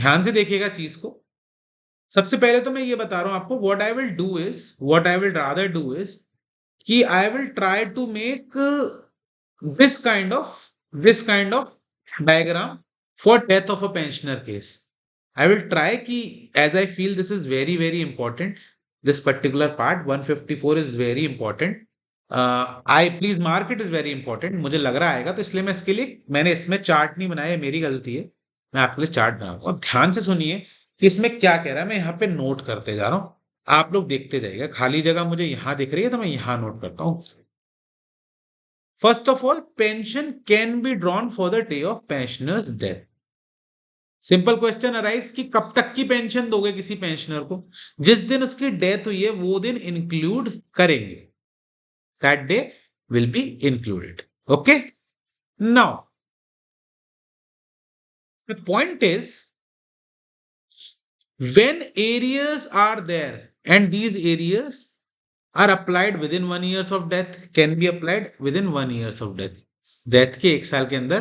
ध्यान से देखिएगा चीज को। सबसे पहले तो मैं ये बता रहा हूं आपको, what I will do is, what I will rather do is कि I will try to make this kind of diagram for death of a pensioner case. I will try ki, as I feel this is very very important, this particular part 154 is very important. I please mark it is very important. मुझे लग रहा आएगा, तो इसलिए मैं इसके लिए मैंने इसमें चार्ट नहीं बनाया, मेरी गलती है। मैं आपके लिए चार्ट बनाऊंगा। अब ध्यान से सुनिए कि इसमें क्या कह रहा है, मैं यहाँ पे नोट करते जा रहा हूँ, आप लोग देखते जाइएगा। खाली जगह मुझे यहाँ दिख रही है तो मैं यहाँ नोट करता हूँ। First of all, pension can be drawn for the day of pensioner's death. Simple question arrives कि कब तक की पेंशन दोगे किसी पेंशनर को? जिस दिन उसकी डेथ हुई है वो दिन इंक्लूड करेंगे, that day will be included. Okay, now the point is when areas are there and these areas are applied within 1 years of death, can be applied within 1 years of death, death के 1 साल के अंदर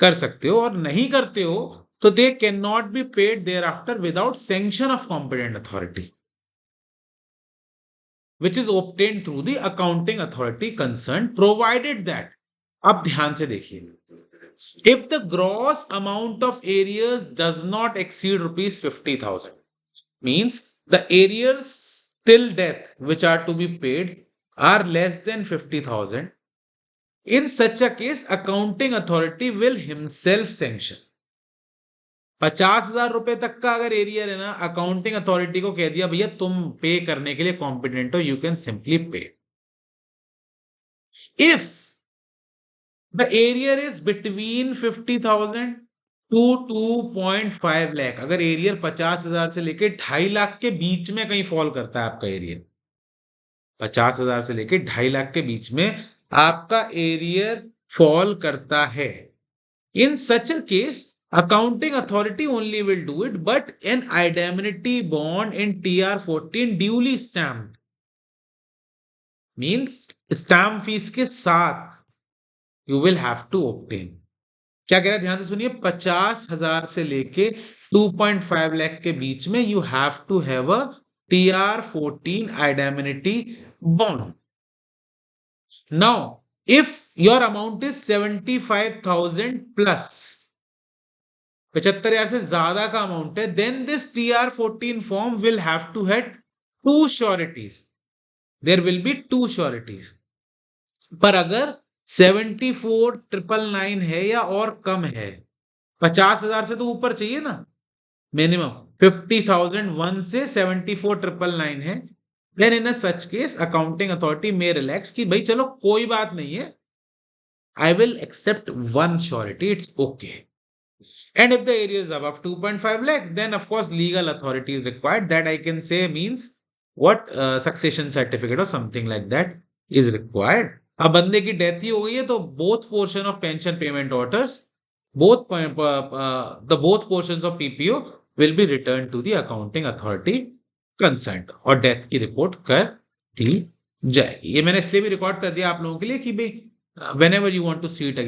कर सकते हो, और नहीं करते हो तो they cannot be paid thereafter without sanction of competent authority which is obtained through the accounting authority concerned, provided that, अब ध्यान से देखिए, if the gross amount of arrears does not exceed rupees 50,000, means the arrears till death which are to be paid are less than 50,000, in such a case accounting authority will himself sanction। 50,000 रुपए तक का अगर arrear है ना, accounting authority को कह दिया भैया तुम पे करने के लिए कॉम्पिटेंट हो, you can simply pay. If the arrear is between 50,000 to 2.5 lakh, अगर एरियर 50,000 से लेके 2.5 लाख के बीच में कहीं फॉल करता है आपका एरियर, 50,000 से लेके 2.5 लाख के बीच में आपका एरियर फॉल करता है, in such a case accounting authority only will do it, but an indemnity bond in TR14 duly stamped, means stamp fees के साथ you will have to obtain। क्या कह रहा है, ध्यान से सुनिए, 50,000 से लेके 2.5 लाख के बीच में you have to have a TR14 indemnity bond। Now if your amount is 75,000 plus, 75,000 से ज्यादा का अमाउंट है, then this TR14 form will have to have 2 sureties, there will be 2 sureties. पर अगर 74,999 है या और कम है, 50,000 से तो ऊपर चाहिए ना मिनिमम, 50,001 से 74,999 है, then in such case accounting authority में रिलैक्स कि भाई चलो कोई बात नहीं है, I will accept 1 surety, it's okay. And if the area is above 2.5 lakh, then of course legal authority is required. That I can say means what, succession certificate or something like that is required. अब बंदे की death ही हो गई है तो both portion of pension payment orders, the both portions of PPO will be returned to the accounting authority concerned और death की report कर दी जाएगी। ये मैंने इसलिए भी रिकॉर्ड कर दिया आप लोगों के लिए कि भाई whenever you want to see it again